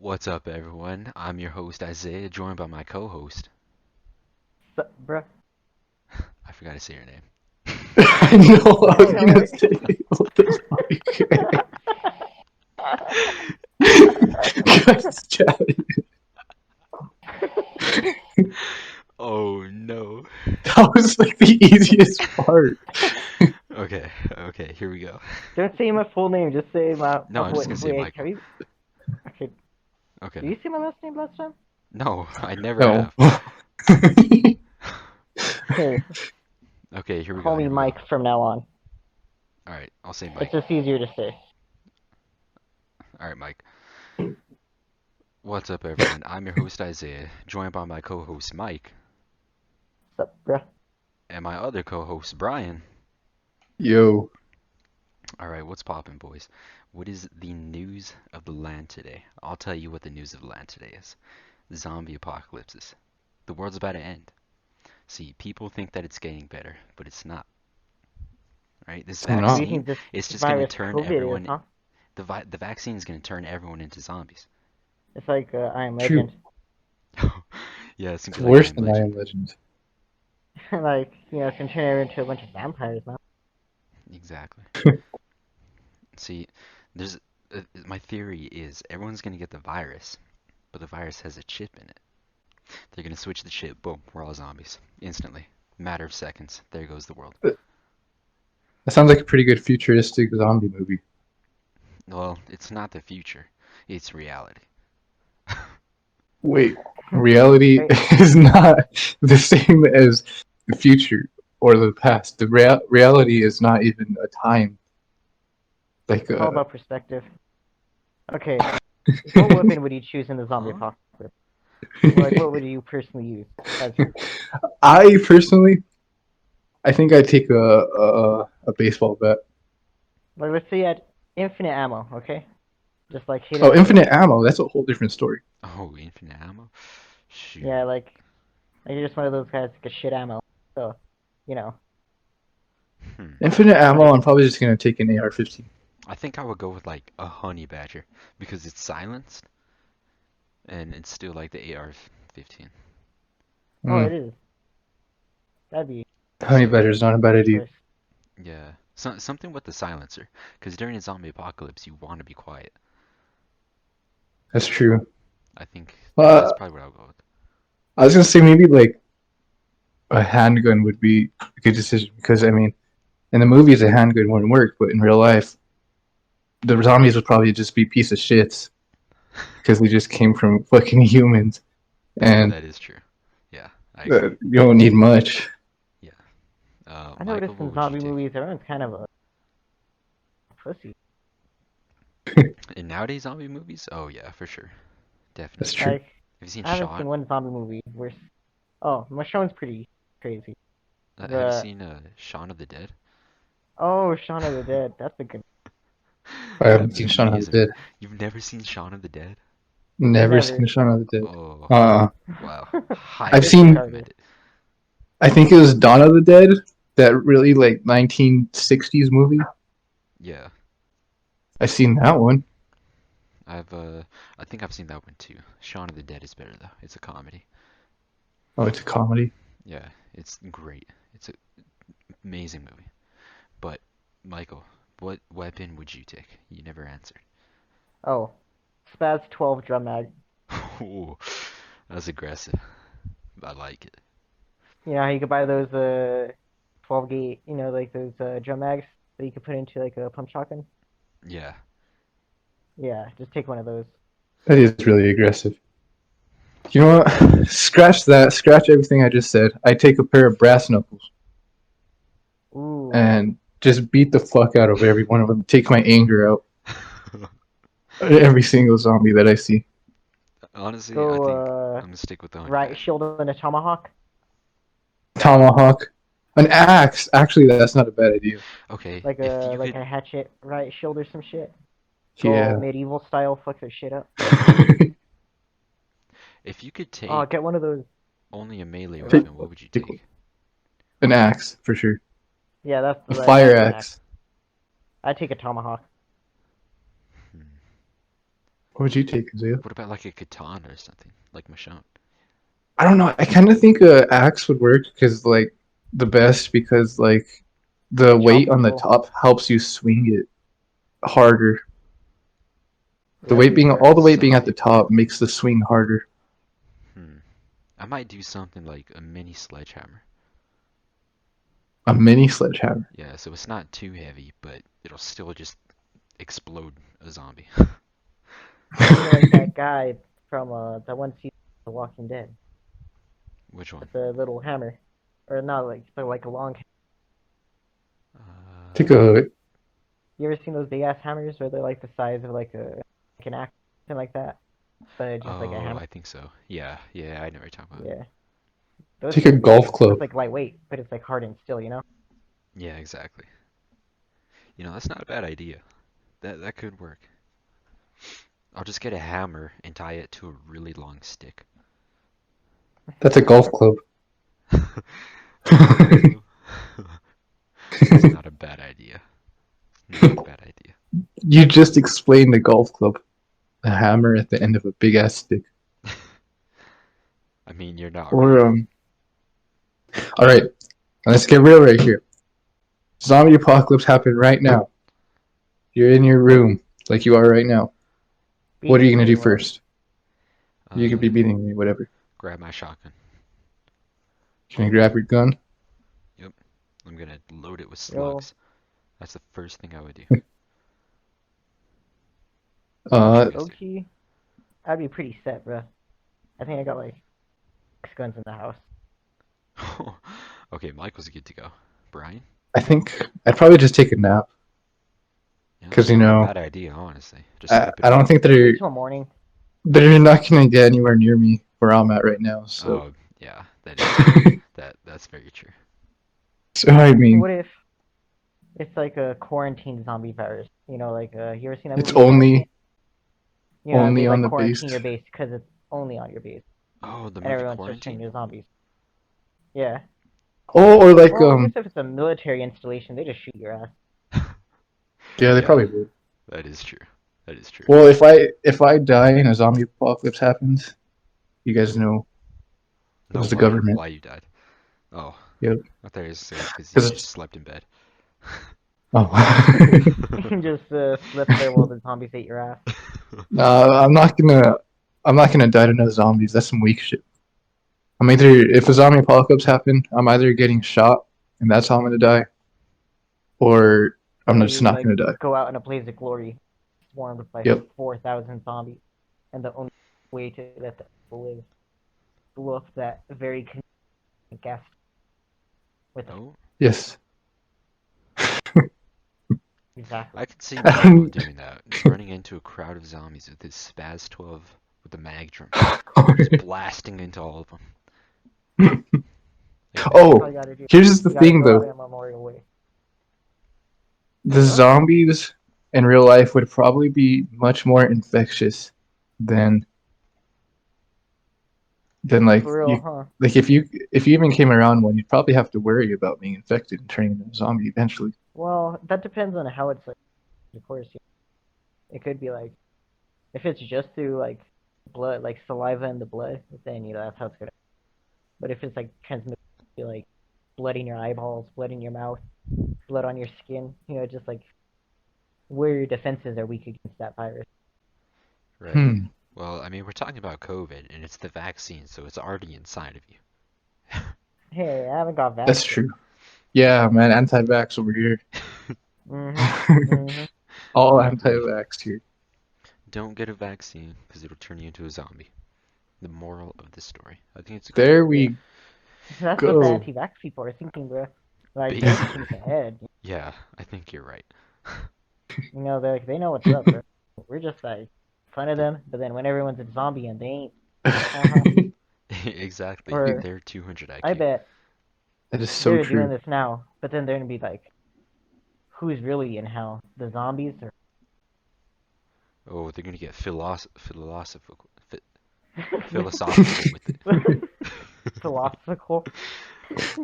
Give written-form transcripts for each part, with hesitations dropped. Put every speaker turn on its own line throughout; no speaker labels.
What's up, everyone? I'm your host, Isaiah, joined by my co-host.
Sup, bruh?
I forgot to say your name.
I know, I
Yeah,
was
no
gonna
worries.
say, what the fuck? Guys, chatting.
Oh no.
That was like the easiest part.
Okay, okay, here we go.
Don't say my full name. Just say
No,
my
I'm just
boy.
gonna say
Wait, have
Michael.
you? Okay.
Okay.
Did you say my last name last time?
No, I never
No.
have.
Here,
Okay, here we go,
call me
here we go.
Mike from now on.
Alright, I'll say
It's
Mike.
just easier to say.
Alright, Mike. What's up, everyone? I'm your host, Isaiah, joined by my co-host, Mike,
Sup, bruh?
and my other co-host, Brian.
Yo.
Alright, what's poppin', boys? What is the news of the land today? I'll tell you what the news of the land today is. Zombie apocalypses. The world's about to end. See, people think that it's getting better, but it's not. Right? This
What's going
What do you
on?
vaccine,
think this
it's just gonna
virus
turn
COVID is,
everyone.
huh?
The vaccine is gonna turn everyone into zombies.
It's like I Am
True.
Legend.
Yeah, it's gonna
It's
be like I
worse
Am
than I
Legend.
Am Legend.
Like, it's gonna turn everyone into a bunch of vampires now.
Exactly. See, there's my theory is everyone's gonna get the virus, but the virus has a chip in it. They're gonna switch the chip. Boom, we're all zombies instantly. Matter of seconds. There goes the world.
That sounds like a pretty good futuristic zombie movie.
Well, it's not the future. It's reality.
Wait, reality
Right?
is not the same as the future or the past. The reality is not even a time. Like,
It's all about perspective. Okay, what weapon would you choose in the zombie
Huh?
apocalypse? Like, what would you personally use as your?
I personally, I think I'd take a baseball bat.
Like, let's say you had infinite ammo. Okay, just like hit
Oh,
anything.
infinite ammo. That's a whole different story.
Oh, infinite ammo?
Yeah,
Shoot.
like you're just one of those guys that get shit ammo. So, you know,
Hmm.
Infinite
you want
ammo.
to.
I'm probably just gonna take an AR-15.
I think I would go with like a honey badger because it's silenced and it's still like the AR-15.
Oh,
Mm.
it is. That'd be
Honey
So,
badger is not a
a
bad
good
idea.
choice.
yeah, something with the silencer because during a zombie apocalypse you want to be quiet.
That's true.
I think that's
Uh,
probably what I'll go with.
I was gonna say maybe like a handgun would be a good decision because I mean, in the movies a handgun wouldn't work, but in real life the zombies would probably just be piece of shits because they just came from fucking humans, and
That is true. Yeah, I agree.
you don't need much.
Yeah.
I
Michael,
noticed
what
in
would you
zombie
take?
movies, everyone's kind of a pussy.
In nowadays zombie movies? Oh yeah, for sure.
That's
Definitely.
true.
Like,
Have you seen
I haven't
Shot?
seen one zombie movie where. Oh, Michonne's pretty crazy.
Have you
The
seen Shaun of the Dead?
Oh, Shaun of the Dead. That's a good.
I
That
haven't seen
movie
Shaun of
is
the Dead.
You've never seen Shaun of the Dead?
Never seen
Never.
Shaun of the Dead.
Oh,
Uh,
wow.
I've
Highly
It's
seen.
retarded.
recommend it.
I think it was Dawn of the Dead, that really like 1960s movie.
Yeah.
I've seen that one.
I've I think I've seen that one too. Shaun of the Dead is better though. It's a comedy.
Oh, it's a comedy.
Yeah, it's great. It's an amazing movie. But Michael, what weapon would you take? You never answered.
Oh, Spaz 12 drum mag.
Ooh, that's aggressive. I like it.
You know how you could buy those 12 gauge, like those drum mags that you could put into like a pump shotgun.
Yeah.
Yeah, just take one of those.
That is really aggressive. You know what? Scratch that. Scratch everything I just said. I take a pair of brass knuckles
Ooh.
and just beat the fuck out of every one of them. Take my anger out. Every single zombie that I see.
Honestly, I
Go
think I'm gonna stick with the honey
right
badger.
shield and a tomahawk.
Tomahawk. An axe. Actually, that's not a bad idea.
Okay,
Like
if
a
you
like
could,
a hatchet right shield or some shit. Go all
Yeah.
medieval style, fuck their shit up.
if you could
Oh,
take
get one of those.
only a melee
Wait, what?
weapon, what would you
Take
take?
an axe for sure.
Yeah,
A fire
that's an axe.
axe.
I take a tomahawk.
Hmm.
What would you take, Isaiah?
What about like a katana or something, like Michonne?
I don't know. I kind of think a axe would work because like the best because like the weight on the
Choppable.
top helps you swing it harder. The
Yeah,
weight
that'd be
being all
perfect.
the weight being at
So,
the top makes the swing harder.
I might do something like a mini sledgehammer.
A mini sledgehammer.
Yeah, so it's not too heavy, but it'll still just explode a zombie.
Maybe like that guy from that one season of The Walking Dead
Which one?
with the little hammer, or not like so like a long.
Take a
You ever seen those big ass hammers where they're like the size of like an axe, something like that, but just like a
Oh,
hammer?
I think so. Yeah, yeah, I know what you're talking about.
Yeah, those
take a
things are
golf
good.
club.
It's like lightweight, but it's like hard and still, you know.
Yeah, exactly. That's not a bad idea. That could work. I'll just get a hammer and tie it to a really long stick.
That's a golf club.
That's not a bad idea. Not a bad idea.
You just explained the golf club. A hammer at the end of a big ass stick.
I mean, you're not
Or
wrong.
all right, let's get real right here. Zombie apocalypse happened right now. You're in your room like you are right now. What are you
Beating
gonna do
everyone.
first? You could be beating me, whatever.
Grab my shotgun.
Can you grab your gun?
Yep. I'm gonna load it with
Yo,
slugs. That's the first thing I would do. What would you
Uh,
guys
low key, I'd be pretty set, bro. I think I got like 6 guns in the house.
do? Okay, Michael's good to go. Brian?
I think I'd probably just take a nap
Yeah,
because
that's not a bad idea, honestly. Just
I,
sleep it
I don't
off.
think
Wait till morning.
they're not gonna get anywhere near me where I'm at right now. So,
Oh, yeah, that is true. That's very true.
so I mean,
What if it's like a quarantine zombie virus? You know, like you ever seen that
it's
movie Quarantine? You know, they
only on
like
the base.
quarantine your base because it's only on your base,
Oh, the
and
movie
everyone starts turning
Quarantine?
into zombies. Yeah.
Or like
Well, I guess if it's a military installation, they just shoot your ass.
yeah, they
Yeah,
probably would.
that is true. That is true.
Well, if I die and a zombie apocalypse happens, you guys know it
No,
was the
why?
government.
Why you died? Oh,
Yep.
I thought you were saying because you
Because
just slept in bed.
oh,
You can just slip there while the zombies ate your ass.
nah, I'm not gonna die to no zombies. That's some weak shit. I'm either if a zombie apocalypse happened, I'm either getting shot and that's how I'm gonna die, or I'm
Or
just
you
not
like
gonna die.
go out in a blaze of glory, swarmed by
Yep.
4,000 zombies, and the only way to let the people live, blow up that very convenient gas with the
Oh,
Yes.
exactly.
I could see Michael doing that, running into a crowd of zombies with his Spaz 12 with the mag drum, just blasting into all of them. Like
That's all
Oh,
you gotta do.
here's the
You gotta
thing
go out
though.
in Memorial Way.
The
Huh?
zombies in real life would probably be much more infectious than like
For real,
you
huh?
like if you even came around one, you'd probably have to worry about being infected and turning into a zombie eventually.
Well, that depends on how it's like. Of course, it could be like if it's just through like blood, like saliva in the blood, then that's how it's gonna. But if it's like transmitted, like blood in your eyeballs, blood in your mouth, blood on your skin, just like where your defenses are weak against that virus.
Right.
Hmm.
Well, I mean, we're talking about COVID, and it's the vaccine, so it's already inside of you.
Hey, I haven't got
That's
vaccinated.
true. Yeah, man, anti-vax over here.
Mhm.
All
I agree.
anti-vax here.
Don't get a vaccine because it'll turn you into a zombie. The moral of the story. I think it's a good one.
There
Yeah,
we
that's what the
go.
anti-vax people are thinking, bro. Like they're thinking
Basically.
ahead.
Yeah, I think you're right.
They're like they know what's up, bro. We're just like fun of them, but then when everyone's a zombie and they ain't, uh-huh.
Exactly.
Or
They're 200
I
IQ.
bet
That is so
they're doing
true.
this now, but then they're gonna be like, who's really in hell? The zombies or
Oh, they're gonna get philosophical with it.
philosophical?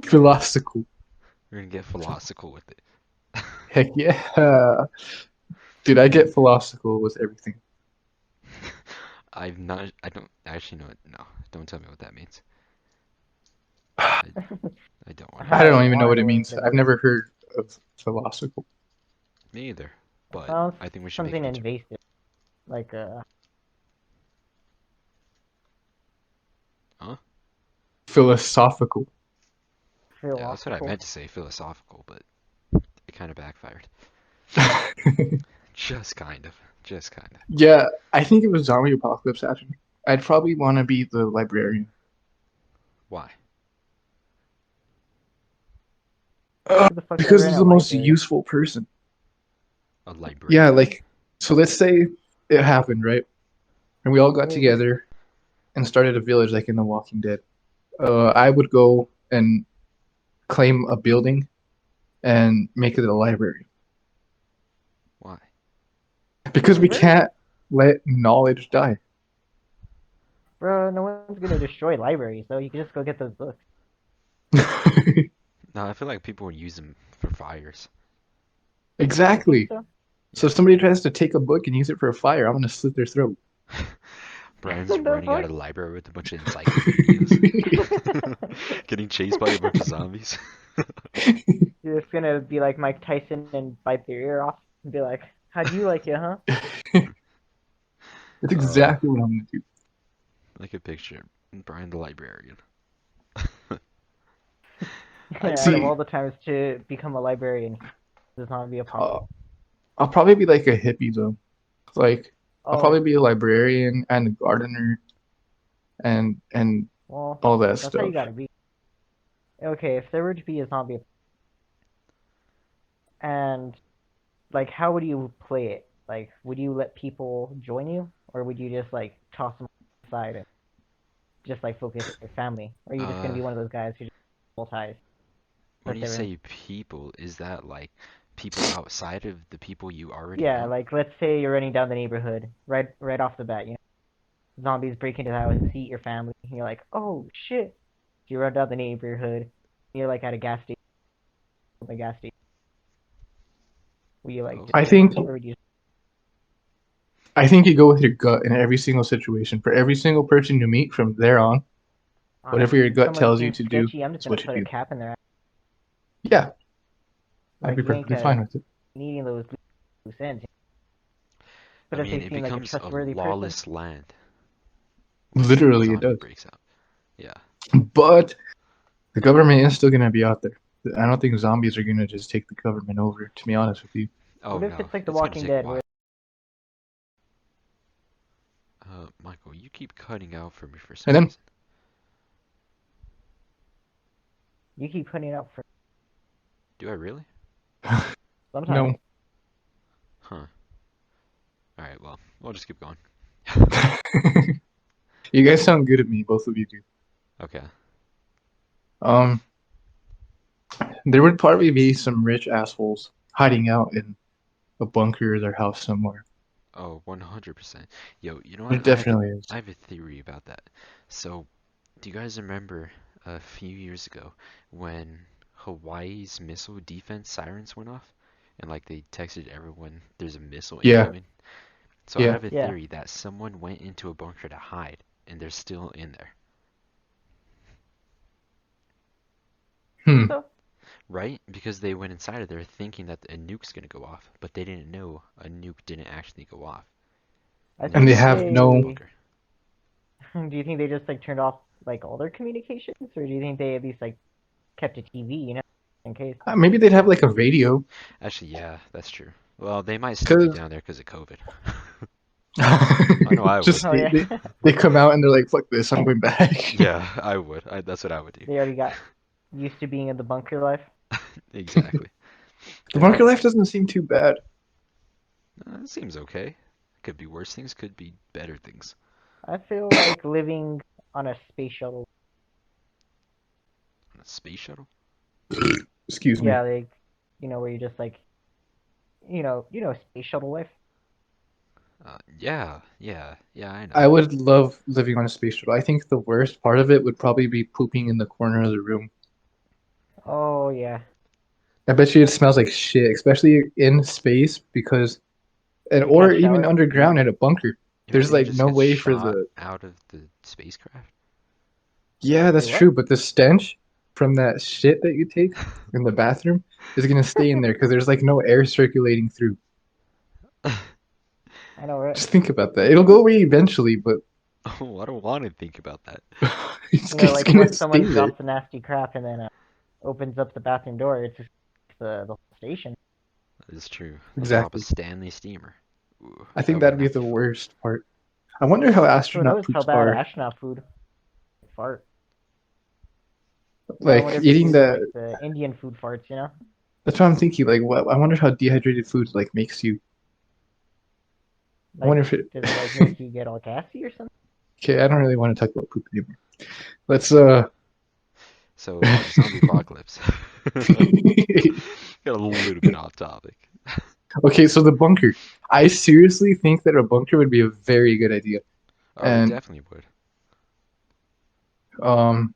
Philosophical.
We're gonna get philosophical with it.
Heck yeah. Dude, I get philosophical with everything.
I've not. I don't actually know it. No, don't tell me what that means.
I
I I don't want to know.
don't
I
even know
want to
what
know
it
what
means.
it
I've
means.
never heard of philosophical.
Me either.
It
But
sounds
I think we should make
something
it.
invasive, like
Huh?
Philosophical.
Yeah, that's what I
philosophical.
meant to say, philosophical, but it kind of backfired. Just kind of. Just kind of.
Yeah, I think it was zombie apocalypse happening. I'd probably want to be the librarian.
Why?
Who the fuck's
Because
ever in
it's
a
the most
library?
useful person.
A
Yeah,
librarian?
like, so let's say it happened, right? And we all got
Wait, what?
together and started a village like in The Walking Dead. I would go and claim a building and make it a library.
Why?
Because we
Library?
can't let knowledge die.
Bro, no one's gonna destroy libraries, though. You can just go get those books.
No, I feel like people would use them for fires.
You think
Exactly.
so?
So if
Yeah.
somebody tries to take a book and use it for a fire, I'm gonna slit their throat.
Brian's
What the
running out
fuck?
of the library with a bunch of encyclopedias. Getting chased by a bunch of zombies.
You're just gonna be like Mike Tyson and bite their ear off and be like, "How'd you like it, huh?"
That's
uh,
exactly what I'm gonna do.
like a picture. Brian the librarian. I
Out of
see.
See,
all the times to become a librarian, does not be a pop.
uh, I'll probably be like a hippie though. Like, I'll
Oh,
probably be a librarian and a gardener and
well,
all that
that's how you
stuff.
gotta be. Okay, if there were to be a zombie, and like, how would you play it? Like, would you let people join you, or would you just like toss them aside and just like focus on your family? Or are you just gonna
Uh,
be one of those guys who just pull ties,
when
put
you
their in?
say people, is that like people outside of the people you already
Yeah,
know?
like let's say you're running down the neighborhood right off the bat. You know, zombies break into the house, eat your family, and you're like, oh shit! So you run down the neighborhood. You're like at a gas station. The gas station. Will you like
I
Okay.
destroy
think
them, or would you?
I think you go with your gut in every single situation. For every single person you meet from there on, whatever your
If
gut
someone
tells you
seems
to do
sketchy, I'm just
is
gonna
what you
put a
do.
cap in their ass.
Yeah, I'd
Like
be
you ain't
perfectly fine
gonna
with it.
needing those loose ends.
I
But if
mean,
they
it
seem like a
becomes a
trustworthy person,
lawless land when a
Literally, it
zombie
does.
breaks out. Yeah.
But the government is still gonna be out there. I don't think zombies are gonna just take the government over. To be honest with you.
Oh
what if
no,
it's like The
it's gonna
Walking
take a
Dead,
while.
where
Michael, you keep cutting out for me for some
And then
reason.
you keep putting it out for
Do I really?
sometimes?
no.
Huh. Alright, well, we'll just keep going.
You guys sound good at me, both of you do.
Okay.
Um, there would probably be some rich assholes hiding out in a bunker or their house somewhere.
Oh, 100%. Yo, you know
There
what?
definitely is.
I have a theory about that. So, do you guys remember a few years ago when Hawaii's missile defense sirens went off? And like they texted everyone there's a missile
Yeah,
incoming? So I
yeah.
have a
Yeah.
theory that someone went into a bunker to hide and they're still in there.
Think
Hmm.
so?
Right? Because they went inside of there thinking that a nuke's gonna go off, but they didn't know a nuke didn't actually go off.
I
And they're
And they
think
just
have
sitting in the
no.
they.
bunker.
Do you think they just like turned off like all their communications, or do you think they at least like kept a TV, you know, in case?
Maybe they'd have like a radio.
Actually, yeah, that's true. Well, they might still be
Cause
down there because of COVID. I know I would.
just
Oh yeah.
they come out and they're like, fuck this, I'm going back.
Yeah, I would. That's what I would do.
They already got used to being in the bunker life.
Exactly.
The
I feel
bunker
like
life doesn't seem too bad.
it seems okay. Could be worse things, could be better things.
I feel like living on a space shuttle.
On a space shuttle?
Excuse me.
Yeah, like where you're just like space shuttle life.
Yeah, yeah, yeah, I know.
I would love living on a space shuttle. I think the worst part of it would probably be pooping in the corner of the room.
Oh yeah.
I bet you it smells like shit, especially in space because, and
You
or
can't
even
shower.
underground at a bunker. There's
Don't you
like
just
no
get
way for
shot
the.
out of the spacecraft?
Yeah,
Wait,
that's
what?
true. But the stench from that shit that you take in the bathroom is gonna stay in there because there's like no air circulating through.
I know, right?
Just think about that. It'll go away eventually, but
Oh, I don't want to think about that.
it's
Like
gonna
when
stay
someone
there.
drops a nasty crap and then opens up the bathroom door, it's just the whole station.
That is true. They drop a
Exactly.
Stanley steamer. Ooh,
I
that
think
would be
that'd be
nice.
the worst part. I wonder how
Who
astronaut
knows how
poops
bad
are.
astronaut food fart? I
Like
wonder if it's
eating
gonna be
that.
like the Indian food farts, you know?
That's what I'm thinking. Like, what? I wonder how dehydrated food like makes you. I
Like,
wonder if it.
does it like make you get all gassy or something?
Okay, I don't really want to talk about poop anymore. Let's
So, zombie apocalypse. Got a little bit off topic.
Okay, so the bunker. I seriously think that a bunker would be a very good idea.
Oh, it
And
definitely would.
um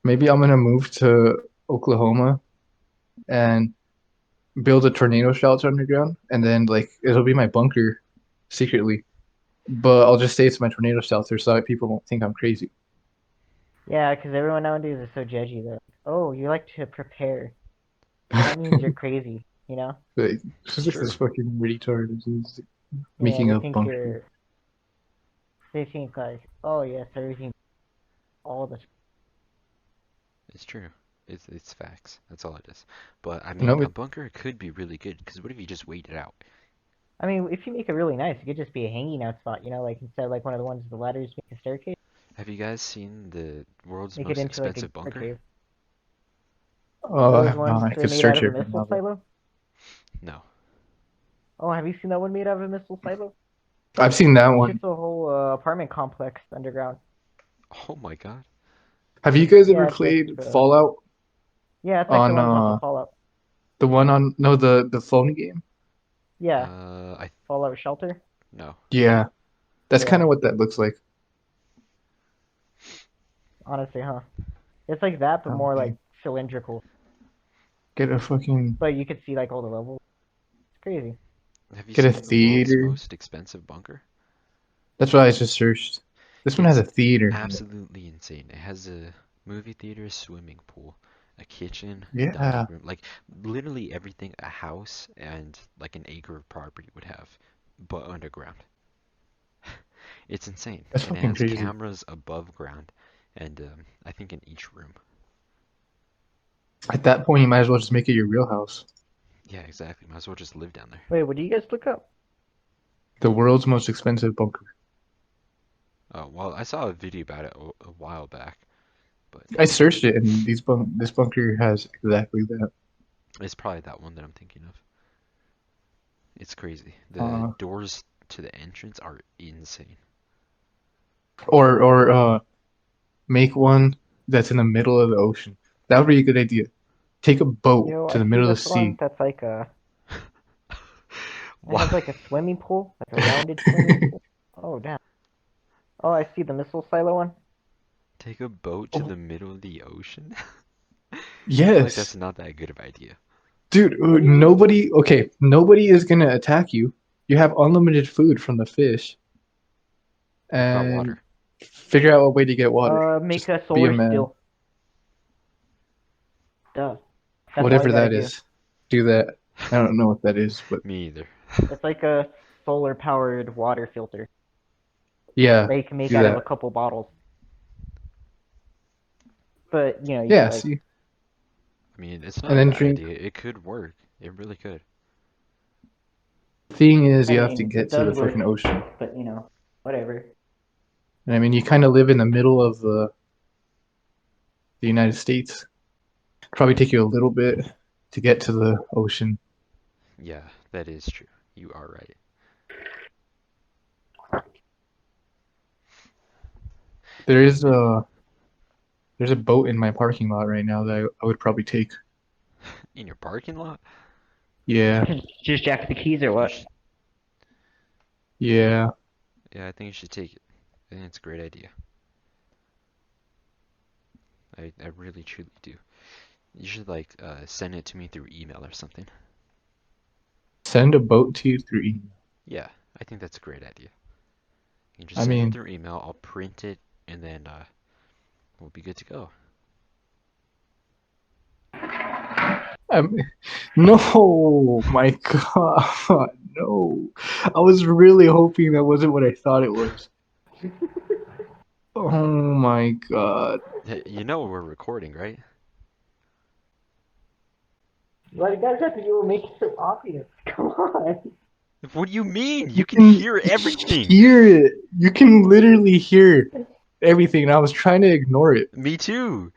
maybe I'm gonna move to Oklahoma and build a tornado shelter underground and then like it'll be my bunker secretly. But I'll just say it's my tornado shelter so that people don't think I'm crazy.
Yeah, because everyone nowadays is so judgy. They're like, oh, you like to prepare. That means you're crazy, you know?
Like,
It's
this is
true.
fucking retard. This is
Yeah,
making
they
a
think
bunker.
you're. They think like, oh yes, everything, all the.
It's true. It's facts. That's all it is. But I mean,
No,
a
it,
bunker could be really good because what if you just wait it out?
I mean, if you make it really nice, it could just be a hanging out spot, you know, like instead of like one of the ones with the ladders, make a staircase,
Have you guys seen the world's
make it
most
into like
expensive
a
bunker?
cave.
I
Those
have not.
ones
I
that are
could
made out
search
of a
it right now
missile
though.
silo.
No.
Oh, have you seen that one made out of a missile silo?
I've seen that
It's
one.
just a whole apartment complex underground.
Oh my God.
Have you guys ever
Yeah, it's like
played Fallout
yeah, it's like the
on
ones off of Fallout.
the one on no the phone game?
Yeah,
I
Fallout Shelter.
no.
Yeah, that's kind
Yeah,
of what that looks like.
honestly, huh? It's like that, but more
Okay.
like cylindrical.
Get a fucking
But you could see like all the levels. It's crazy.
Have you
get a
seen the world's
theater.
most expensive bunker?
That's what I just searched. This one has
It's
a theater.
absolutely insane. It has a movie theater, swimming pool, a kitchen, dining
Yeah,
room, like literally everything a house and like an acre of property would have, but underground. It's insane.
that's
And it
fucking
has
crazy.
cameras above ground and I think in each room.
At that point, you might as well just make it your real house.
Yeah, exactly. Might as well just live down there.
Wait, what do you guys look up?
The world's most expensive bunker.
Oh, well, I saw a video about it a while back, but
I searched it, and this bunker has exactly that.
it's probably that one that I'm thinking of. It's crazy. The
Uh,
doors to the entrance are insane.
or make one that's in the middle of the ocean. That would be a good idea. Take a boat
Yo,
to
I
the
see
middle of the
this one
sea.
that's like a. It has
Wow.
like a swimming pool, like a rounded swimming pool. Oh damn. Oh, I see the missile silo one.
Take a boat to
Oh,
the middle of the ocean? I feel like
yes,
that's not that good of an idea.
dude.
What do you mean?
Nobody. Okay, nobody is gonna attack you. You have unlimited food from the fish,
What about
and
water?
figure out a way to get water.
Make
Just
a
be a
solar
man.
still. Duh. That's all you
Whatever
gotta
that
do.
is, do that. I don't know what that is, but
Me either.
It's like a solar powered water filter
yeah,
that you can make
do
out of a
that.
couple bottles. But you know, you could
Yeah,
like.
see,
I mean, it's not
and
a
then
bad
drink.
idea. It could work. It really could.
Thing is,
I
you have to
mean,
get
it
to the
does work,
fucking ocean.
but you know, whatever.
And I mean, you kind of live in the middle of the United States. Probably take you a little bit to get to the ocean.
Yeah, that is true. You are right.
There is a there's a boat in my parking lot right now that I would probably take.
In your parking lot?
Yeah,
Just jack the keys or
You
what?
should.
yeah.
Yeah, I think you should take it. I think it's a great idea. I really truly do. You should like send it to me through email or something.
Send a boat to you through email.
Yeah, I think that's a great idea. You just
I
send it
mean,
through email. I'll print it, and then we'll be good to go.
I'm, no, my God, no. I was really hoping that wasn't what I thought it was. Oh my God.
You know we're recording, right?
Like, guys, that you were making so obvious. Come on.
What do you mean? You
You
can
can
hear everything.
hear it. You can literally hear everything. And I was trying to ignore it.
Me too.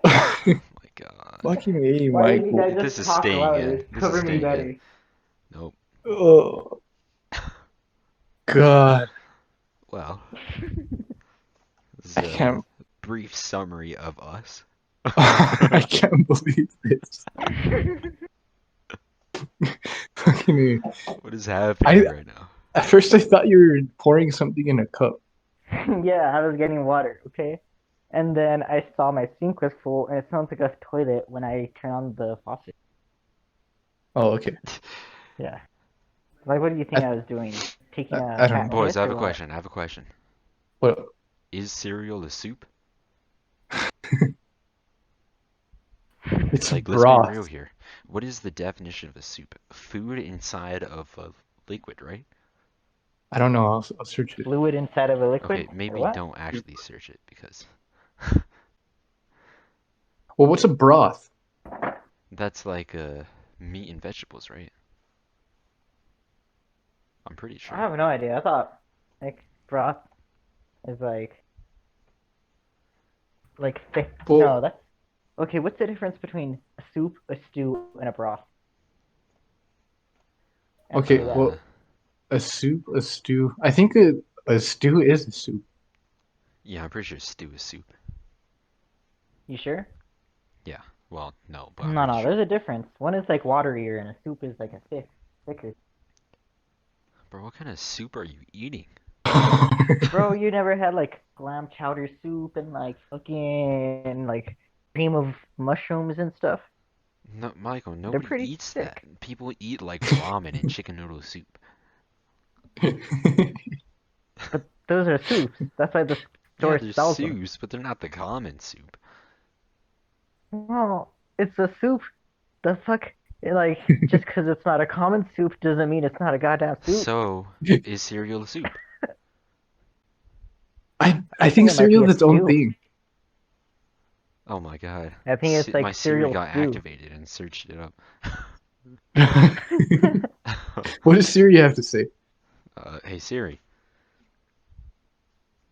My God.
Fucking A,
Why didn't you
Michael.
guys
This
just
is
talk
staying in.
louder?
This is
Cover me
staying in.
better.
Nope.
Oh, God.
Well, this is
I
a
can't.
brief summary of us.
I can't believe this. Fucking A.
What is happening right now?
At first I thought you were pouring something in a cup.
Yeah, I was getting water, okay? And then I saw my sink was full, and it sounds like a toilet when I turn on the faucet.
Oh, okay.
Yeah. Like, what do you think
I,
I was doing? Taking a
I don't
cat
know.
Boys,
piss
I have
or
a
what?
question. I have a question.
What?
Is cereal a soup?
It's a
Like, let's be real
broth.
here. What is the definition of a soup? Food inside of a liquid, right?
I don't know. I'll search it.
Fluid inside of a liquid?
Okay,
Or
maybe
what?
don't actually search it because
Well, what's a broth?
that's like meat and vegetables, right? I'm pretty
I
sure.
have no idea. I thought, like, broth is like thick.
Well,
No, that's. Okay, what's the difference between a soup, a stew, and a broth? Answer
okay.
me that.
Uh,
Well, a soup, a stew. I think a stew is a soup.
yeah, I'm pretty sure stew is soup.
You sure?
Yeah. Well, no, but I'm
No,
pretty
no,
sure.
there's a difference. One is like waterier, and a soup is like a thicker.
Bro, what kind of soup are you eating?
Bro, you never had like clam chowder soup and like fucking like cream of mushrooms and stuff?
No, Michael,
They're
nobody
pretty
eats that.
thick.
People eat like ramen and chicken noodle soup.
But those are soups. That's why the
Yeah,
store
they're
sells them.
soups, but they're not the common soup.
Well, it's a soup. The fuck? Like, just because it's not a common soup doesn't mean it's not a goddamn soup.
So, is cereal a soup?
I
I think
think
it might be
cereal
a
is its own
stew.
thing.
Oh my god.
I think it's like
My Siri
cereal
got
stew.
activated and searched it up.
What does Siri have to say?
Hey Siri.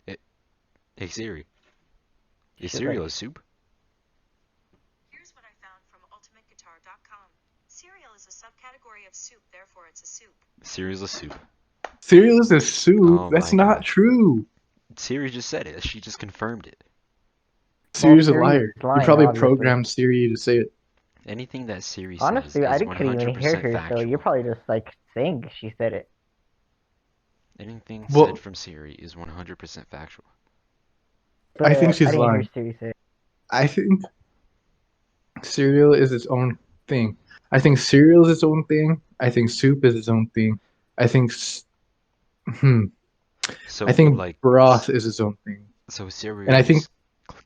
Eh, Hey Siri. Is
Shit,
cereal
like,
a soup?
Here's what I found from ultimateguitar.com. Cereal is a subcategory of soup, therefore it's a soup.
Cereal's a soup.
Cereal is a soup.
Oh
That's
my
not
god.
true.
Siri just said it. She just confirmed it.
well,
Siri's a
Siri's
liar. You
lying,
probably
obviously.
programmed Siri to say it.
Anything that Siri says
Honestly, I
is
couldn't even hear
100%
her, so you're
factual.
probably just like saying she said it.
Anything said
Well,
from Siri is 100% factual.
I think
But I
she's
didn't hear
lying.
Siri say it.
I think cereal is its own thing. I think cereal is its own thing. I think soup is its own thing. I think hmm, I
So,
think
like,
broth is its own thing.
so
And
cereal
I think
is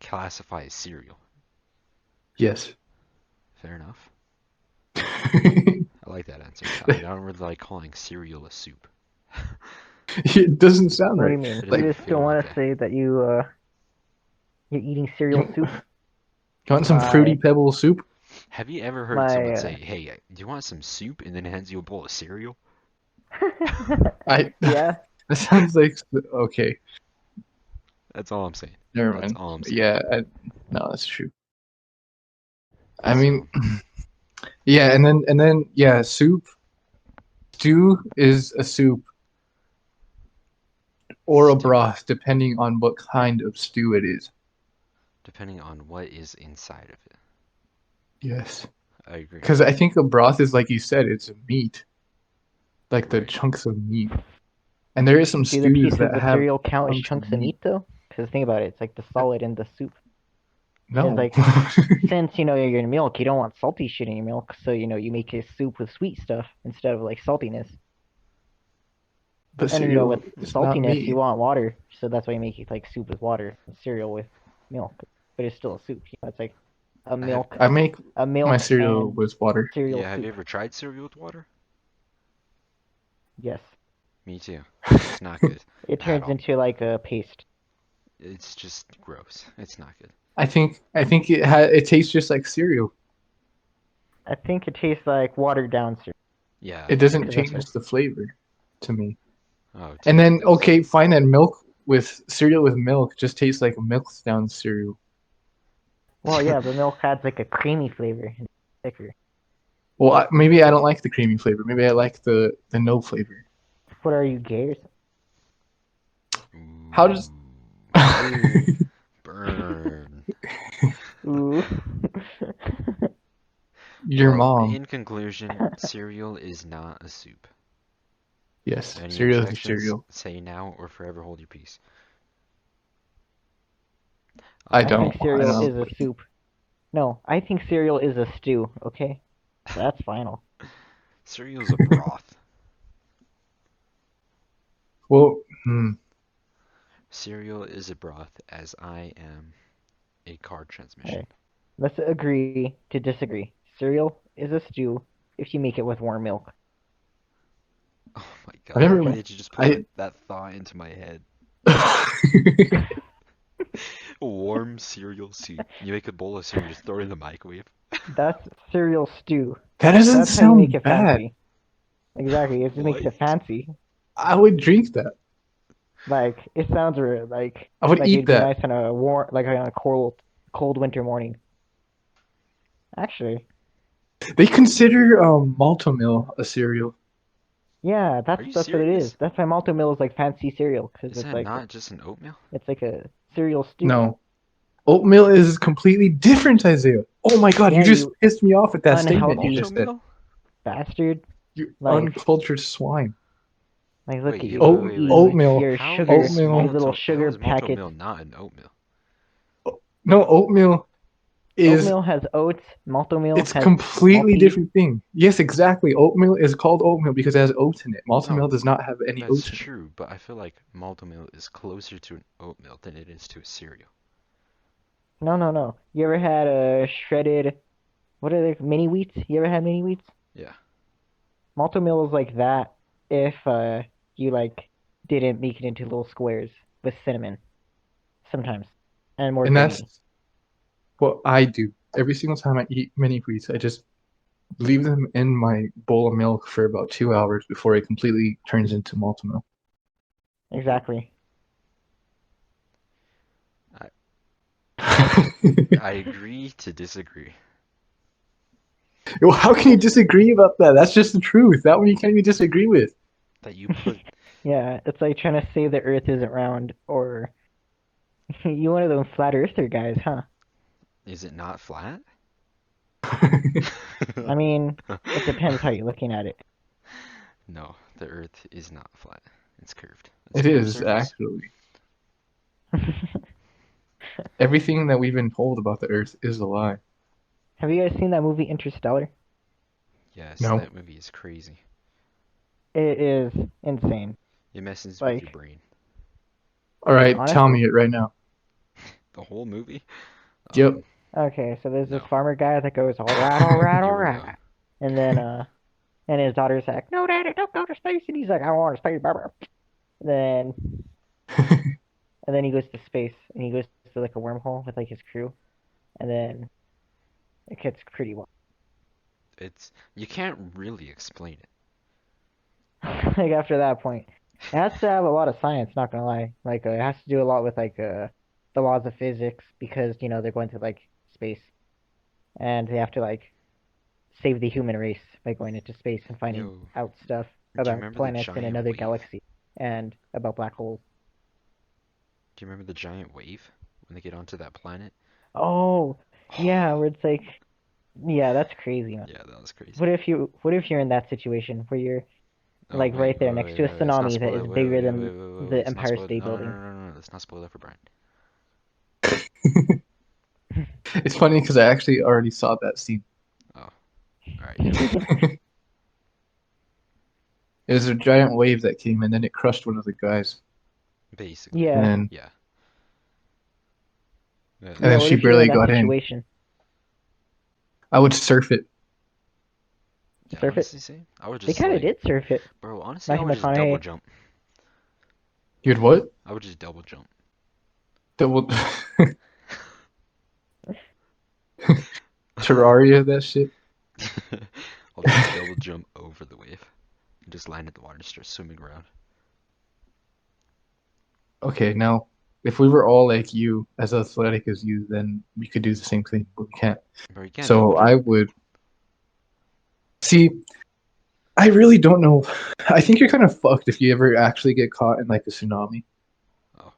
classified as cereal.
yes.
Fair enough.
It
I like that answer. I don't really like calling cereal a soup.
doesn't sound
What do
right.
you mean?
It
You
Like
doesn't
just don't
feel
want to
okay.
say that you're eating cereal
you,
soup?
you want some fruity
My
pebble soup?
Have you ever heard someone
my
say, "Hey, do you want some soup?" and then hands you a bowl of cereal?
I
yeah.
that sounds like okay.
That's all I'm saying.
Never
That's
mind.
all I'm saying.
Yeah, no, that's true. I mean,
So,
yeah, and then yeah, soup. Stew is a soup or a
stew,
broth, depending on what kind of stew it is.
depending on what is inside of it.
Yes,
I agree.
because I think a broth is like you said, it's a meat, like the
Right.
chunks of meat. And there is some
Do the
stews
pieces
that
of
have
cereal count as
chunks of
chunks of
meat.
meat though? Because think about it, it's like the solid in the soup. It's
No.
like since you're in milk, you don't want salty shit in your milk, so you make a soup with sweet stuff instead of like saltiness.
But
And
cereal
with
is not
saltiness,
meat.
you want water, so that's why you make it like soup with water, and cereal with milk. But it's still a soup. It's like a milk,
I make
a
my
milk
cereal
and
with water.
cereal
Yeah, have
soup.
you ever tried cereal with water?
Yes,
Me too. It's not good
it
at
turns
all.
into like a paste.
It's just gross. It's not good.
I think it tastes just like cereal.
I think it tastes like watered down cereal.
Yeah,
It doesn't
Because that's
change
what.
the flavor to me.
oh, to
And
me it
then
does.
okay, fine. Then milk with cereal with milk just tastes like milk down cereal.
Well, yeah, but milk adds like a creamy flavor, and thicker.
Well, maybe I don't like the creamy flavor. Maybe I like the no flavor.
What are you, gay or
How does
something?
Burn.
Ooh. Ooh.
your
Well,
mom?
in conclusion, cereal is not a soup.
Yes,
Any
cereal is
objections?
cereal.
Say now or forever hold your peace.
I
I
Um,
think
don't. I
cereal
don't.
is a soup. No, I think cereal is a stew, okay? That's final.
cereal's a broth.
Well,
Cereal is a broth, as I am a car transmission.
Alright. Let's agree to disagree. Cereal is a stew if you make it with warm milk.
Oh my
I
god,
never.
why did you just put
I.
that thought into my head? Warm cereal soup. You make a bowl of cereal, just throw it in the microwave.
That's cereal stew.
That doesn't
That's how you make
sound
it
bad.
fancy. Exactly, it just makes
What?
it fancy.
I would drink that.
Like it sounds
I would
like
eat
it'd be
that.
nice on a on a cold winter morning. Actually,
They consider Maltomil a cereal.
yeah,
Are you
that's what it is.
serious?
That's why malto meal is like fancy cereal because
Is that not just an oatmeal?
it's like a cereal stew.
No, oatmeal is completely different, Isaiah. Oh my God, you
Yeah,
just
you
pissed me off with that statement you
unhealthy
just said.
Malto
bastard.
You
Like
uncultured swine.
look at
Wait,
you,
Oat oatmeal,
your
How is
sugar, your
oatmeal.
little
How
sugar
is malto
packets.
meal not an oatmeal?
No, oatmeal is
Oatmeal has oats. Malto meal
it's
has
completely
malty.
different thing. Yes, exactly. Oatmeal is called oatmeal because it has oats in it.
No,
Maltomil does not have any
that's
oats in it.
true, but I feel like malto meal is closer to an oatmeal than it is to a cereal.
No, no, no. You ever had a shredded? What are they? Mini wheats? You ever had mini wheats?
Yeah.
Malto meal is like that if you like didn't make it into little squares with cinnamon sometimes and more
And
gravy.
that's what I do. Every single time I eat mini wheats, I just leave them in my bowl of milk for about 2 hours before it completely turns into Maltomil.
Exactly.
I agree to disagree.
Well, how can you disagree about that? That's just the truth. That one you can't even disagree with.
That you put
Yeah, it's like trying to say the Earth isn't round, or you one of those flat earther guys, huh?
is it not flat?
I mean, it depends how you're looking at it.
No, the Earth is not flat. It's curved. It's a
It
curved
is
surface.
actually. Everything that we've been told about the Earth is a lie.
Have you guys seen that movie Interstellar?
Yes,
No.
that movie is crazy.
It is insane.
It messes with your
Like,
brain.
All right, tell
honestly.
me it right now.
The whole movie?
Yep.
Okay, so there's this
No.
farmer guy that goes, all right, all right, all
Here we go.
right. And then, and his daughter's like, no, daddy, don't go to space. And he's like, I want to space, blah. Then, and then he goes to space, and he goes to like a wormhole with like his crew. And then it gets pretty wild.
You can't really explain it.
Like after that point, it has to have a lot of science. Not gonna lie, like it has to do a lot with like the laws of physics because they're going to like space and they have to like save the human race by going into space and finding
Yo,
out stuff
do you
about
remember the
planets in
giant
another
wave?
galaxy and about black holes.
Do you remember the giant wave when they get onto that planet?
Oh, yeah, where it's like, yeah, that's crazy, man.
Yeah, that was crazy.
What if you're in that situation where you're
Oh,
like right
wait,
there
wait,
next
wait,
to a
wait, let's not
tsunami that
spoil
is
it. Wait,
bigger
wait, wait,
than
wait, wait, wait,
the
let's not
Empire
spoil it.
State
No, no,
Building?
no, no, no, let's not spoil that for Brian.
It's funny because I actually already saw that scene.
Oh, alright, here we go.
It was a giant wave that came and then it crushed one of the guys.
Basically.
And
Yeah.
then
Yeah.
and
Yeah,
then
That's
what
she
if you were in
barely
that
got in.
situation?
I would surf it.
yeah.
Surf it?
Honestly, say I would
They
just
kind of
like,
did surf it.
bro. Honestly, I
Matthew
would just double
McConaughey.
jump.
You'd what?
I would just double jump.
Double Terraria that shit.
I'll just double jump over the wave and just land in the water and start swimming around.
Okay, now if we were all like you, as athletic as you, then we could do the same thing, but we can't.
Bro, you can't double
So I
jump.
would see. I really don't know. I think you're kind of fucked if you ever actually get caught in like a tsunami.
Oh.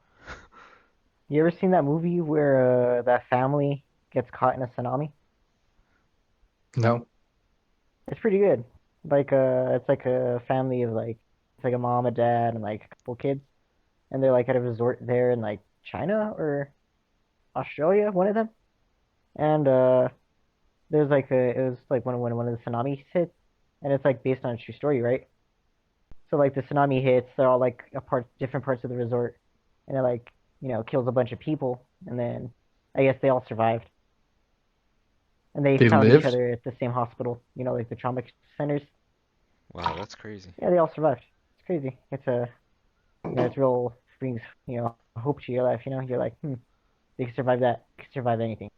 You ever seen that movie where that family gets caught in a tsunami?
No.
It's pretty good. It's like a family of like, it's like a mom, a dad, and like a couple kids, and they're like at a resort there in like China or Australia, one of them. And there's like it was like when one of the tsunamis hit, and it's like based on a true story, right? So like the tsunami hits, they're all like different parts of the resort, and it like kills a bunch of people, and then I guess they all survived, and they
They
found each
lived?
other at the same hospital, like the trauma centers.
Wow, that's crazy.
Yeah, they all survived. It's crazy. It's real brings hope to your life. You're like, they can survive that. They can survive anything.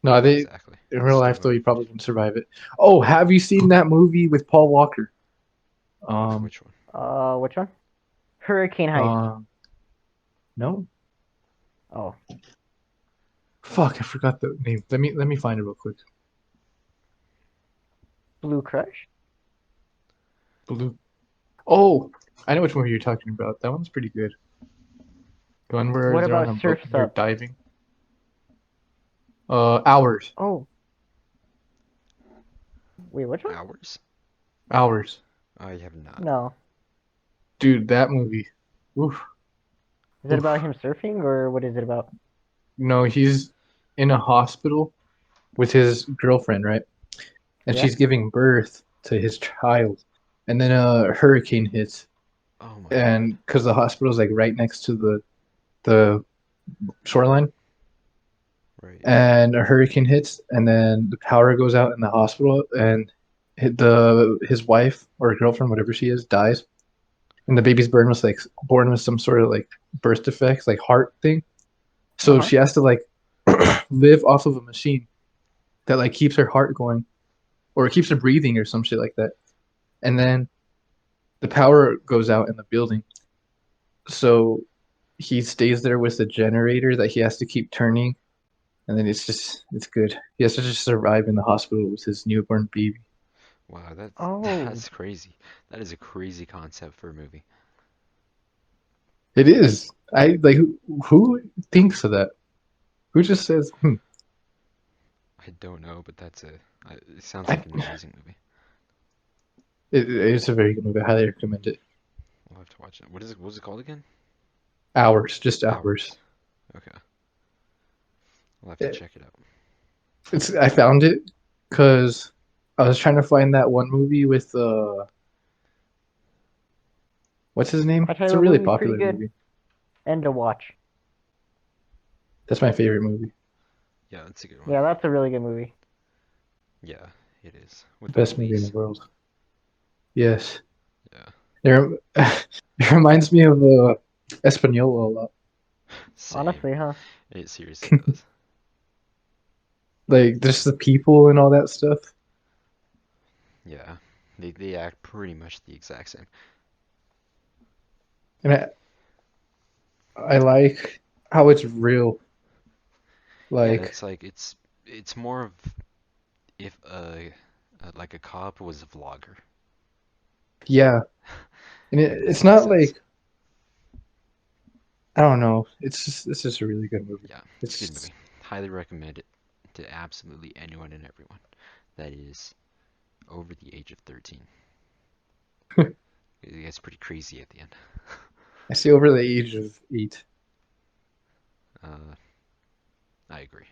No, they
Exactly.
in real
Stay
life though you probably
motivated.
wouldn't survive it. Oh, have you seen that movie with Paul Walker?
Which one?
Which one? Hurricane Heist.
Um, no.
Oh,
Fuck, I forgot the name. Let me find it real quick.
Blue Crush.
Blue. Oh, I know which movie you're talking about. That one's pretty good. The one where
What
they're on
about
a boat
Surfs
and they're
Up?
diving. Hours.
Oh, wait, which one?
Hours?
Hours.
I have not.
No.
Dude, that movie. Oof.
Is it about
Oof.
him surfing or what is it about?
No, he's in a hospital with his girlfriend, right? And
Yeah.
she's giving birth to his child. And then a hurricane hits,
Oh my god.
and because the hospital's like right next to the shoreline,
Right.
and a hurricane hits, and then the power goes out in the hospital, and his wife or girlfriend, whatever she is, dies, and the baby's born with some sort of like birth defects, like heart thing.
Uh
So
huh.
she has to like live off of a machine that like keeps her heart going, or it keeps her breathing, or some shit like that. And then the power goes out in the building, so he stays there with the generator that he has to keep turning, and then it's good. He has to just survive in the hospital with his newborn baby.
Wow, that's
Oh,
that's crazy. That is a crazy concept for a movie.
It is. I like who thinks of that? Who just says,
I don't know, but it sounds
I,
like an amazing movie.
it's a very good movie. I highly recommend it.
I'll have to watch it. What was it called again?
Hours, just hours.
Hours. Okay. I'll have to
It-
check it out.
I found it because I was trying to find that one movie with what's his name? It's a
Untitled
really
movie's pretty
popular
good.
movie.
And to watch.
That's my favorite movie.
Yeah, that's a good one.
Yeah, that's a really good movie.
Yeah, it is.
The
With the
best movie in the
police.
world. Yes.
Yeah.
It reminds me of Espanol a lot.
Same.
Honestly, huh?
It seriously does.
Like just the people and all that stuff.
Yeah. They act pretty much the exact same.
And I like how it's real.
Yeah,
Like,
it's like it's more of if like a cop was a vlogger
yeah. And
in
it's
that
not
sense.
like I don't know. It's just a really good movie.
Yeah, it's a good
It's
movie. Highly recommend it to absolutely anyone and everyone that is over the age of 13. It gets pretty crazy at the end.
I say over the age of 8.
Uh, I agree.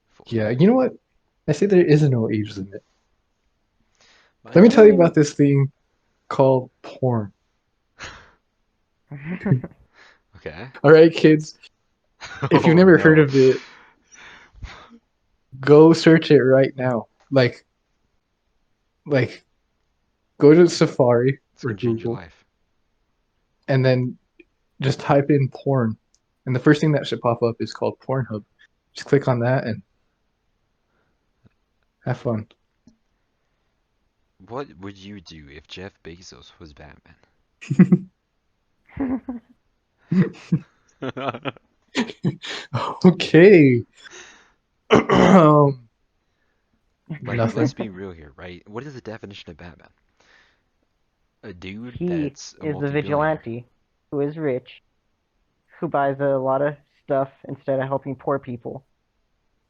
Fully.
Yeah, you know what? I say there is no age limit.
I
Let me
know.
tell you
Mm,
about this thing. called porn.
Okay.
All right, kids. If you've
Oh
never heard
no.
of it, go search it right now. Like, go to Safari
It's
or
gonna change your
Google,
life.
and then just type in porn, and the first thing that should pop up is called Pornhub. Just click on that and have fun.
What would you do if Jeff Bezos was Batman?
Okay. um,
Like, let's
nothing.
be real here, right? What is the definition of Batman? A dude
He
that's a
is a
multi-billionaire.
vigilante who is rich, who buys a lot of stuff instead of helping poor people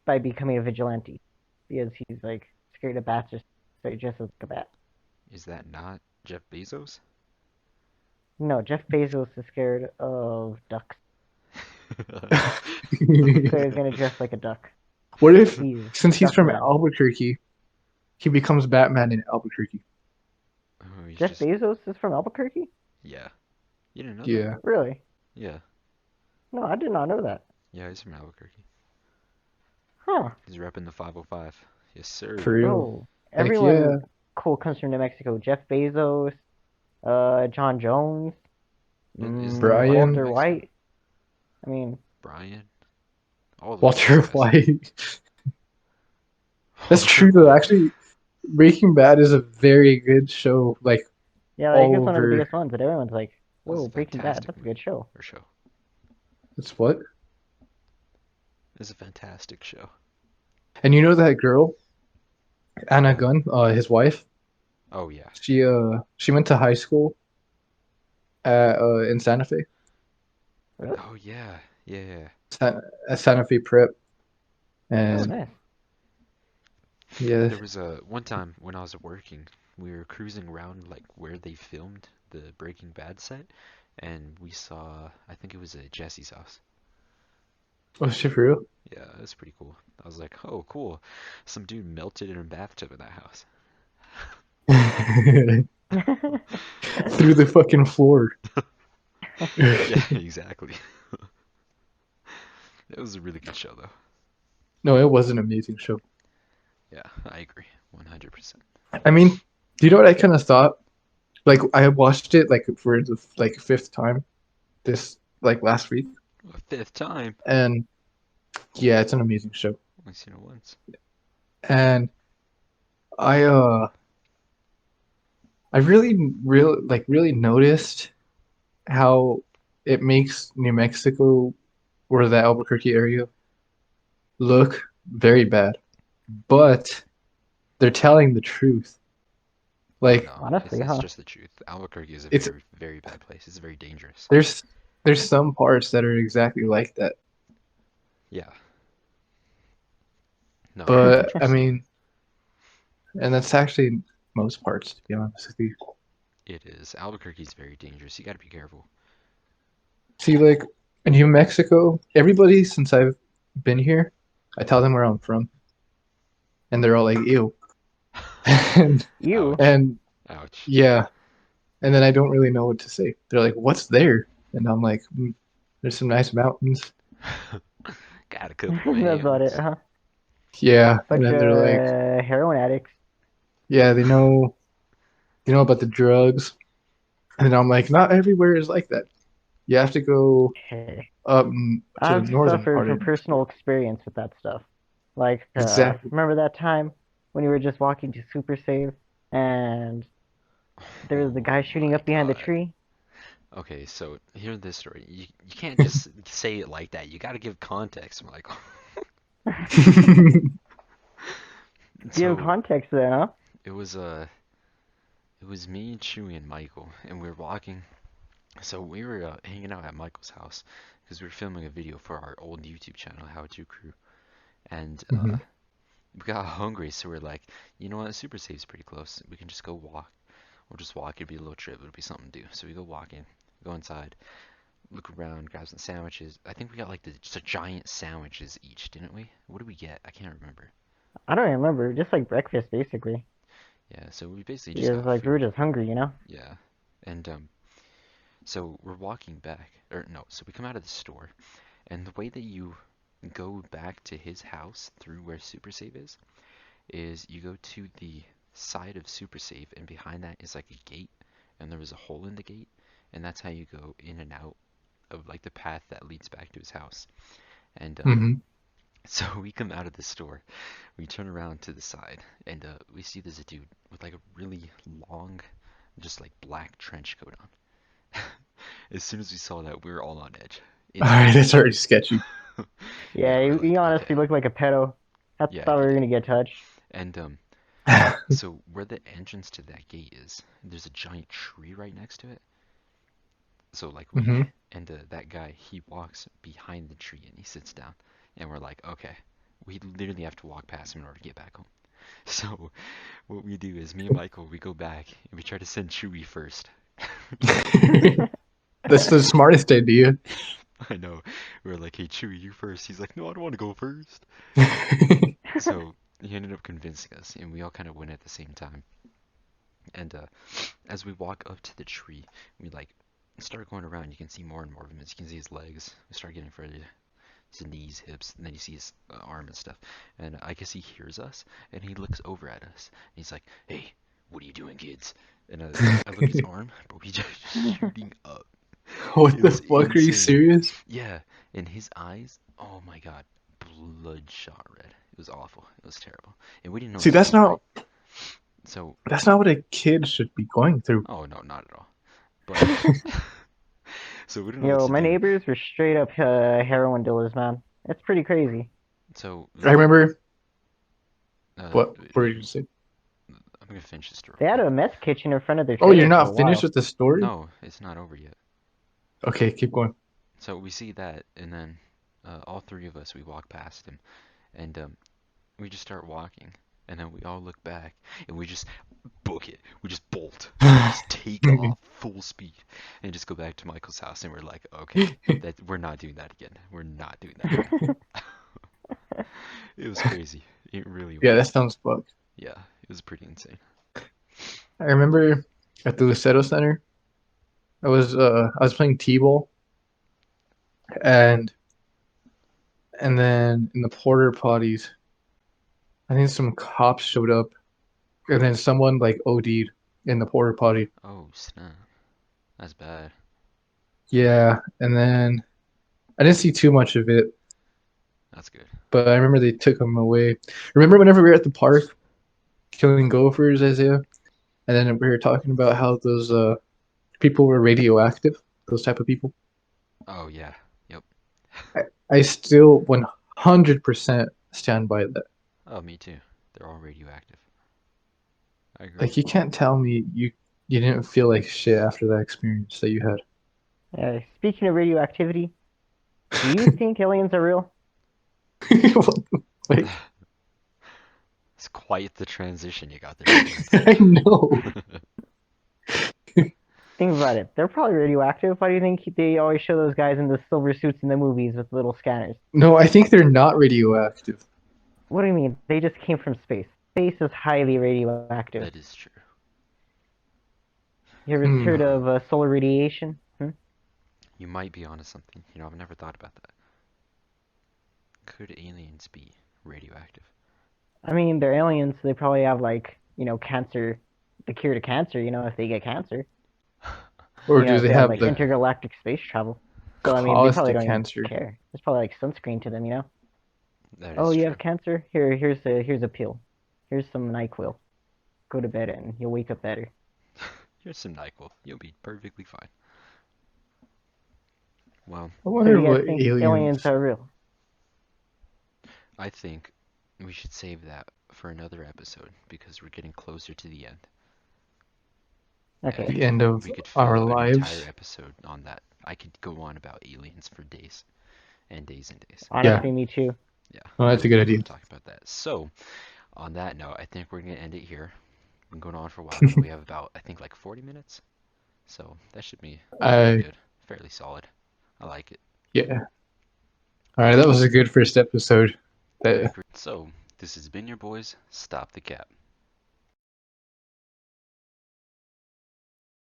by becoming a vigilante because he's like scared of bats, or so he dresses like a bat.
Is that not Jeff Bezos?
No, Jeff Bezos is scared of ducks, so he's gonna dress like a duck.
What if,
He's
since he's from
Duckman.
Albuquerque, he becomes Batman in Albuquerque?
Oh, he's
Jeff
just
Bezos is from Albuquerque?
yeah. You didn't know that?
Yeah.
Really?
Yeah.
No, I did not know that.
Yeah, he's from Albuquerque.
Huh.
He's repping the 505. Yes, sir.
For real.
Bro,
Heck yeah.
everyone cool comes from New Mexico. Jeff Bezos, John Jones,
Isn't that all
Brian.
New
Walter
Mexico?
White. I mean,
Brian? All those
Walter
guys.
White. That's
Walter
true though.
White.
Actually, Breaking Bad is a very good show. Like
yeah, like
all
it's one of the
over.
biggest ones that everyone's like,
That was
"Whoa,
a
Breaking Bad,
fantastic
that's a
movie
good show."
or show.
It's what?
It's a fantastic show.
And you know that girl, Anna Gunn, his wife.
Oh yeah.
She went to high school at in Santa Fe,
Really?
Oh yeah. Yeah.
at Santa Fe Prep,
Oh,
That's
and
nice.
cool.
yeah,
There was a one time when I was working, we were cruising around like where they filmed the Breaking Bad set, and we saw, I think it was at Jesse's house.
oh shit for real.
Yeah, it was pretty cool. I was like, oh, cool. Some dude melted in a bathtub in that house.
Through the fucking floor.
Yeah, exactly. It was a really good show though.
No, it was an amazing show.
Yeah, I agree. 100%.
I mean, do you know what I kind of thought? Like I watched it like for the like fifth time this like last week,
A fifth time.
and yeah, it's an amazing show.
Only seen it once.
And I I really noticed how it makes New Mexico or the Albuquerque area look very bad, but they're telling the truth.
Oh
Like
no,
Honestly,
it's
huh?
just the truth. Albuquerque is a
it's
very, very bad place. It's very dangerous.
there's there's some parts that are exactly like that,
Yeah. No,
but I
100%.
mean, and that's actually most parts to be honest with you.
It is. Albuquerque's very dangerous. You gotta be careful.
See, like in New Mexico, everybody since I've been here, I tell them where I'm from, and they're all like, "Ew," and
You.
Ouch.
and
Ouch.
yeah, and then I don't really know what to say. They're like, "What's there?" And I'm like, "There's some nice mountains."
Got a couple
That's about it,
lambs.
huh?
Yeah, and
Bunch
then
of
they're like,
heroin addicts.
"Yeah, they know about the drugs." And I'm like, "Not everywhere is like that. You have to go
Hey,
up to the
I've
northern
suffered
part
from
of New
personal
Mexico."
experience with that stuff. Like,
Exactly.
remember that time when you were just walking to Super Save and there was the
Oh
guy shooting
my
up behind the
god.
tree?
Okay, so hear this story. You can't just say it like that. You gotta give context. I'm like,
Give
so
context then, huh?
it was it was me, Chewy, and Michael, and we were walking. So we were hanging out at Michael's house because we were filming a video for our old YouTube channel, How To Crew, and
Mhm.
we got hungry, so we're like, you know what, Super Safe's pretty close. We can just go walk. We'll just walk. It'd be a little trip. It'll be something to do. So we go walking, go inside, look around, grab some sandwiches. I think we got like just a giant sandwiches each, didn't we? What did we get? I can't remember.
I don't remember. Just like breakfast, basically.
Yeah, so we basically
He
just
was
got
like, we were
food.
just hungry, you know?
Yeah. And so we're walking back, or no, so we come out of the store, and the way that you go back to his house through where Super Save is you go to the side of Super Save, and behind that is like a gate, and there was a hole in the gate, and that's how you go in and out of like the path that leads back to his house. And
Hmm.
so we come out of the store, we turn around to the side, and we see there's a dude with like a really long, just like black trench coat on. As soon as we saw that, we were all on edge
All right,
instantly.
that's already sketchy.
Yeah,
Yeah,
we're
he
like, okay,
honestly looked like a pedo. I
yeah,
thought we
he
were
did.
gonna get touched.
And so where the entrance to that gate is, there's a giant tree right next to it. So like
Hmm.
that guy, he walks behind the tree and he sits down, and we're like, okay, we literally have to walk past him in order to get back home. So what we do is me and Michael, we go back and we try to send Chewie first.
That's the smartest idea.
I know. We were like, hey Chewie, you first. He's like, no, I don't want to go first. So he ended up convincing us, and we all kind of went at the same time. And as we walk up to the tree, we like start going around. You can see more and more of him. As you can see his legs. We start getting further. His knees, hips, and then you see his arm and stuff. And I guess he hears us, and he looks over at us. And he's like, "Hey, what are you doing, kids?" And I look at his arm, but we just shooting up.
What
It
the
was
fuck? Are you
insane.
serious?
Yeah, and his eyes, oh my god, bloodshot red. It was awful. It was terrible, and we didn't know what
See,
to do, right? So,
that's not what a kid should be going through.
oh no, not at all. But so we didn't know what
Yo,
to
my
do.
neighbors were straight up heroin dealers, man. It's pretty crazy.
So
I remember what
wait,
were you gonna say?
I'm gonna finish this story
They
real
had
quick.
a mess kitchen in front of their
Oh, you're
trailer for a
not finished
while.
with the story?
No, it's not over yet.
Okay, keep going.
So we see that, and then all three of us we walk past him, and we just start walking, and then we all look back, and we just book it. We just bolt. We just take off full speed, and just go back to Michael's house, and we're like, okay, that we're not doing that again. We're not doing that again. It was crazy. It really
Yeah, that
was.
sounds fucked.
Yeah, it was pretty insane.
I remember at the Lucero Center, I was playing T-ball, and then in the porter potties, I think some cops showed up, and then someone like OD'd in the porter potty.
Oh snap, that's bad.
Yeah, and then I didn't see too much of it,
That's good.
but I remember they took him away. Remember whenever we were at the park killing gophers, Isaiah, and then we were talking about how those people were radioactive, those type of people.
Oh yeah, yep.
I still 100% stand by that.
Oh, me too. They're all radioactive. I agree.
Like you can't tell me you didn't feel like shit after that experience that you
Speaking of radioactivity, do you
had.
think aliens are real?
Like
It's quite the transition you got there, my
I know.
friend.
Think about it. They're probably radioactive. Why do you think they always show those guys in the silver suits in the movies with little scanners?
No, I think they're not radioactive.
What do you mean? They just came from space. Space is highly radioactive.
That is true.
You ever
Hmm.
heard of solar radiation?
You might be onto something. You know, I've never thought about that. Could aliens be radioactive?
I mean, they're aliens, so they probably have like, cancer, the cure to cancer. If they get cancer,
Or do
if
they
they have
have
like
the
intergalactic space travel. So I mean, they
cause
probably
the
don't even
cancer?
care. It's probably like sunscreen to them.
That
Oh,
is
you
true.
have cancer? Here's a pill. Here's some NyQuil. Go to bed and you'll wake up better.
Here's some NyQuil. You'll be perfectly fine. Well,
I
So do
wonder
you guys
what
think aliens
aliens.
are real?
I think we should save that for another episode because we're getting closer to the end.
Okay.
The
And
end of
we could
our
fill an entire
lives.
episode on that. I could go on about aliens for days and days and days.
Yeah,
Honestly, me too.
Yeah,
no,
I
that's a
really
good
would love
idea.
to talk about that. So, on that note, I think we're going to end it here. We've been going on for a while now. We have about, I think, like 40 minutes. So, that should be fairly
I
good, fairly solid. I like it.
Yeah. All right, that was a good first episode.
I
That
agree. So, this has been your boys, Stop the Cap.